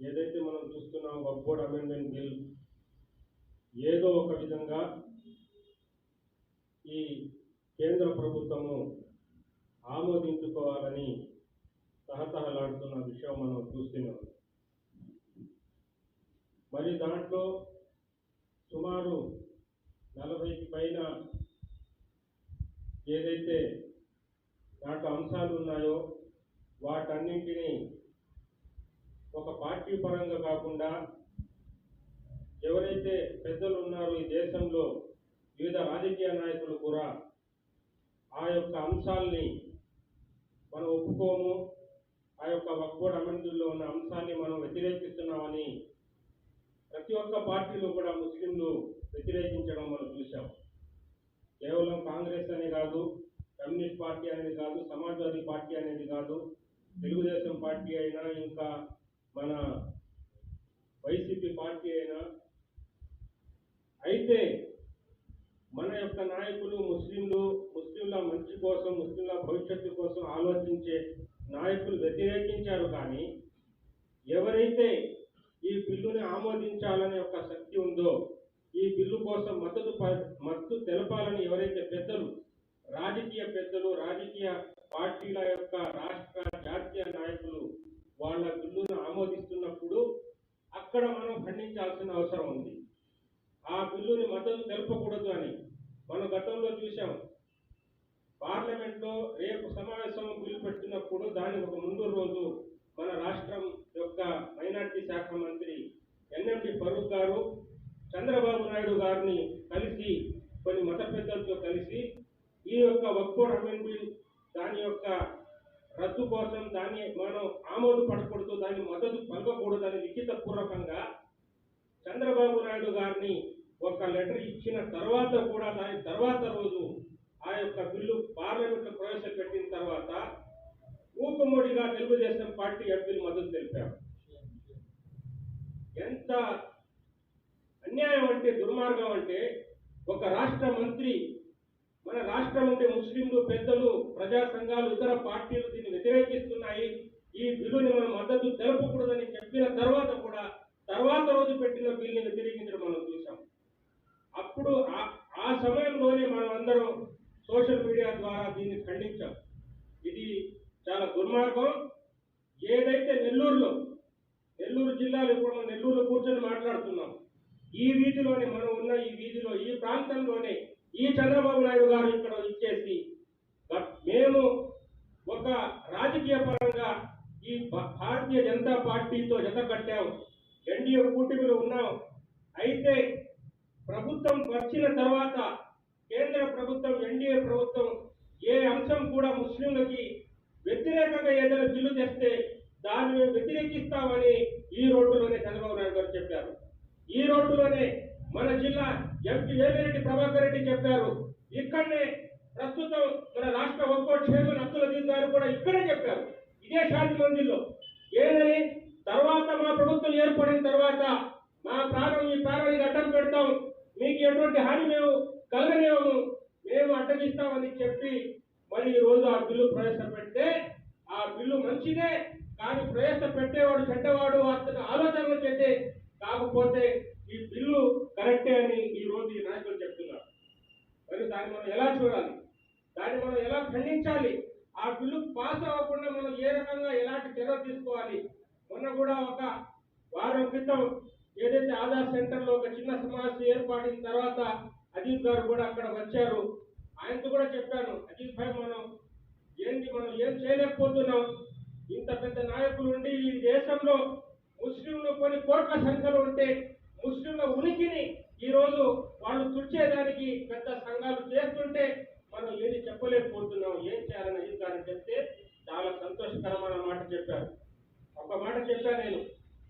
ఏదైతే మనం చూస్తున్నాం వక్ఫ్ బోర్డ్ అమెండ్మెంట్ బిల్ ఏదో ఒక విధంగా ఈ కేంద్ర ప్రభుత్వము ఆమోదించుకోవాలని తహతహలాడుతున్న విషయం మనం చూస్తున్నాం. మరి దాంట్లో సుమారు 40కి పైన ఏదైతే దాంట్లో అంశాలు ఉన్నాయో వాటన్నింటినీ ఒక పార్టీ పరంగా కాకుండా ఎవరైతే పెద్దలు ఉన్నారో ఈ దేశంలో వివిధ రాజకీయ నాయకులు కూడా ఆ యొక్క అంశాల్ని మనం ఒప్పుకోము, ఆ యొక్క వక్ఫ్ బోర్డ్ అమెండ్మెంట్లో ఉన్న అంశాన్ని మనం వ్యతిరేకిస్తున్నామని ప్రతి ఒక్క పార్టీలో కూడా ముస్లింలు వ్యతిరేకించడం మనం చూసాం. కేవలం కాంగ్రెస్ అనే కాదు, కమ్యూనిస్ట్ పార్టీ అనేది కాదు, సమాజ్వాదీ పార్టీ అనేది కాదు, తెలుగుదేశం పార్టీ అయినా, ఇంకా మన వైసీపీ పార్టీ అయినా. అయితే మన యొక్క నాయకులు ముస్లింల మంచి కోసం, ముస్లింల భవిష్యత్తు కోసం ఆలోచించే నాయకులు వ్యతిరేకించారు. కానీ ఎవరైతే ఈ బిల్లుని ఆమోదించాలనే ఒక శక్తి ఉందో, ఈ బిల్లు కోసం మద్దతు తెలపాలని ఎవరైతే రాజకీయ పెద్దలు, రాజకీయ పార్టీల యొక్క రాష్ట్ర జాతీయ నాయకులు వాళ్ళ బిల్లును ఆమోదిస్తున్నప్పుడు అక్కడ మనం ఖండించాల్సిన అవసరం ఉంది. ఆ బిల్లుని మద్దతు తెలపకూడదు అని మనం గతంలో చూసాం. పార్లమెంట్లో రేపు సమావేశం బిల్లు పెట్టినప్పుడు దాని ఒక ముందు రోజు మన రాష్ట్రం యొక్క మైనార్టీ శాఖ మంత్రి ఎన్ఎండి ఫరూక్ గారు చంద్రబాబు నాయుడు గారిని కలిసి, కొన్ని మత పెద్దలతో కలిసి ఈ యొక్క వక్ఫ్ బోర్డ్ అమెండ్మెంట్ దాని యొక్క రద్దు కోసం దాన్ని మనం ఆమోదపడకూడదు, దాన్ని మద్దతు పలకకూడదు అని లిఖిత పూర్వకంగా చంద్రబాబు నాయుడు గారిని ఒక లెటర్ ఇచ్చిన తర్వాత కూడా దాని తర్వాత రోజు ఆ యొక్క బిల్లు పార్లమెంట్లో ప్రవేశపెట్టిన తర్వాత మూకుమ్మడిగా తెలుగుదేశం పార్టీ ఎంపీలు మద్దతు తెలిపారు. ఎంత అన్యాయం అంటే, దుర్మార్గం అంటే, ఒక రాష్ట్ర మంత్రి, మన రాష్ట్రం ఉండే ముస్లింలు, పెద్దలు, ప్రజా సంఘాలు, ఇతర పార్టీలు దీన్ని వ్యతిరేకిస్తున్నాయి, ఈ బిల్లుని మనం మద్దతు తెలపకూడదని చెప్పిన తర్వాత కూడా తర్వాత రోజు పెట్టిన బిల్లుని వ్యతిరేకించడం మనం చూసాం. అప్పుడు ఆ సమయంలోనే మనం అందరం సోషల్ మీడియా ద్వారా దీన్ని ఖండించాం. ఇది చాలా దుర్మార్గం. ఏదైతే నెల్లూరు జిల్లాలో ఇప్పుడు మనం నెల్లూరులో కూర్చొని మాట్లాడుతున్నాం, ఈ వీధిలోనే మనం ఉన్న ఈ వీధిలో, ఈ ప్రాంతంలోనే ఈ చంద్రబాబు నాయుడు గారు ఇక్కడ ఇచ్చేసి మేము ఒక రాజకీయ పరంగా ఈ భారతీయ జనతా పార్టీతో జత కట్టాం, ఎన్డీఏ కూటమిలో ఉన్నాం. అయితే ప్రభుత్వం వచ్చిన తర్వాత కేంద్ర ప్రభుత్వం, ఎన్డీఏ ప్రభుత్వం ఏ అంశం కూడా ముస్లింలకి వ్యతిరేకంగా ఏదైనా బిల్లు తెస్తే దాన్ని మేము వ్యతిరేకిస్తామని ఈ రోడ్డులోనే చంద్రబాబు నాయుడు గారు చెప్పారు. ఈ రోడ్డులోనే మన జిల్లా ఎంపీ వేమిరెడ్డి ప్రభాకర్ రెడ్డి చెప్పారు. ఇక్కడనే ప్రస్తుతం మన రాష్ట్ర వక్ఫ్ బోర్డ్ చైర్మన్ అబ్దుల్ అజీజ్ గారు కూడా ఇక్కడే చెప్పారు, ఇదే శాంతి మందిర్లో. ఏదని తర్వాత మా ప్రభుత్వం ఏర్పడిన తర్వాత ఈ ప్రాణానికి అడ్డం పెడతాం, మీకు ఎటువంటి హాని మేము కలగలేము, మేము అడ్డగిస్తామని చెప్పి మరి ఈ రోజు ఆ బిల్లు ప్రవేశపెడితే, ఆ బిల్లు మంచిదే, కానీ ప్రవేశపెట్టేవాడు చెడ్డవాడు, అతని ఆలోచనలు చెడ్డే, కాకపోతే ఈ బిల్లు కరెక్టే అని ఈ రోజు ఈ నాయకులు చెప్తున్నారు. మరి దాన్ని మనం ఎలా చూడాలి, దాన్ని మనం ఎలా ఖండించాలి, ఆ బిల్లు పాస్ అవ్వకుండా మనం ఏ రకంగా ఎలాంటి చర్యలు తీసుకోవాలి. మొన్న కూడా ఒక వారం క్రితం ఏదైతే ఆధార్ సెంటర్లో ఒక చిన్న సమావేశం ఏర్పడిన తర్వాత అజీజ్ గారు కూడా అక్కడ వచ్చారు. ఆయనతో కూడా చెప్పాను, అజీజ్ భాయ్ మనం ఏం చేయలేకపోతున్నాం, ఇంత పెద్ద నాయకులు ఉండి ఈ దేశంలో ముస్లింలు కొన్ని కోట్ల సంఖ్యలో ఉంటే ముస్లింల ఉనికిని ఈ రోజు వాళ్ళు తుడిచేదానికి పెద్ద సంఘాలు చేస్తుంటే మనం ఏది చెప్పలేకపోతున్నాం, ఏం చేయాలని అజీజ్ గారిని చెప్తే చాలా సంతోషకరమైన మాట చెప్పారు. ఒక మాట చెప్పాను నేను,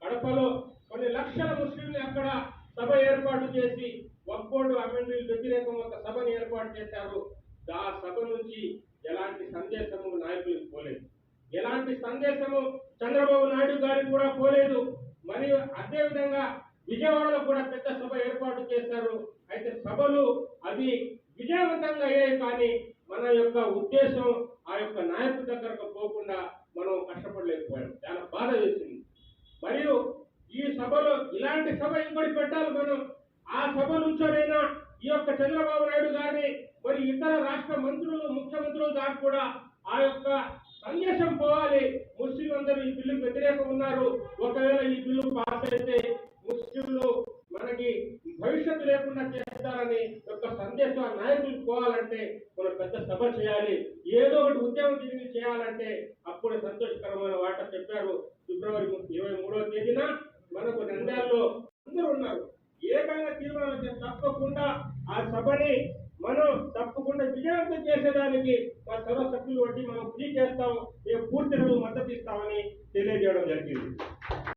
కడపలో కొన్ని లక్షల ముస్లింలు అక్కడ సభ ఏర్పాటు చేసి వక్ఫ్ బోర్డు అమెండ్మెంట్ వ్యతిరేకం ఒక సభను ఏర్పాటు చేశారు. ఆ సభ నుంచి ఎలాంటి సందేశము నాయకులకు పోలేదు, ఎలాంటి సందేశము చంద్రబాబు నాయుడు గారికి కూడా పోలేదు. మరియు అదేవిధంగా విజయవాడలో కూడా పెద్ద సభ ఏర్పాటు చేశారు. అయితే సభలు అది విజయవంతంగా అయ్యాయి, కానీ మన యొక్క ఉద్దేశం ఆ యొక్క నాయకుడి దగ్గరకు పోకుండా మనం కష్టపడలేకపోయాం. చాలా బాధ వేసింది. మరియు ఇలాంటి సభ ఇంకోటి పెట్టాలి మనం. ఆ సభ నుంచోనైనా ఈ యొక్క చంద్రబాబు నాయుడు గారిని మరి ఇతర రాష్ట్ర మంత్రులు ముఖ్యమంత్రులు దాకా కూడా ఆ యొక్క సందేశం పోవాలి. ముస్లిం అందరూ ఈ బిల్లుకు వ్యతిరేకం ఉన్నారు, ఒకవేళ ఈ బిల్లు పాస్ అయితే ముస్లింలు మనకి భవిష్యత్తు లేకుండా చేస్తారని యొక్క సందేశం ఆ నాయకులకు పోవాలంటే మనం పెద్ద సభ చేయాలి, ఏదో ఒకటి ఉద్యమం తిరిగి చేయాలంటే అప్పుడే సంతోషకరమైన వాట చెప్పారు. ఫిబ్రవరి 23వ తేదీన మనకు నంద్యాలలో అందరూ ఉన్నారు, ఏకంగా తీర్మానం చేసి తప్పకుండా ఆ సభని మనం తప్పకుండా విజయవంతం చేసేదానికి మా సర్వశక్తులు వడ్డీ మనం కృషి చేస్తాం, మేము పూర్తిగా మద్దతు ఇస్తామని తెలియజేయడం జరిగింది.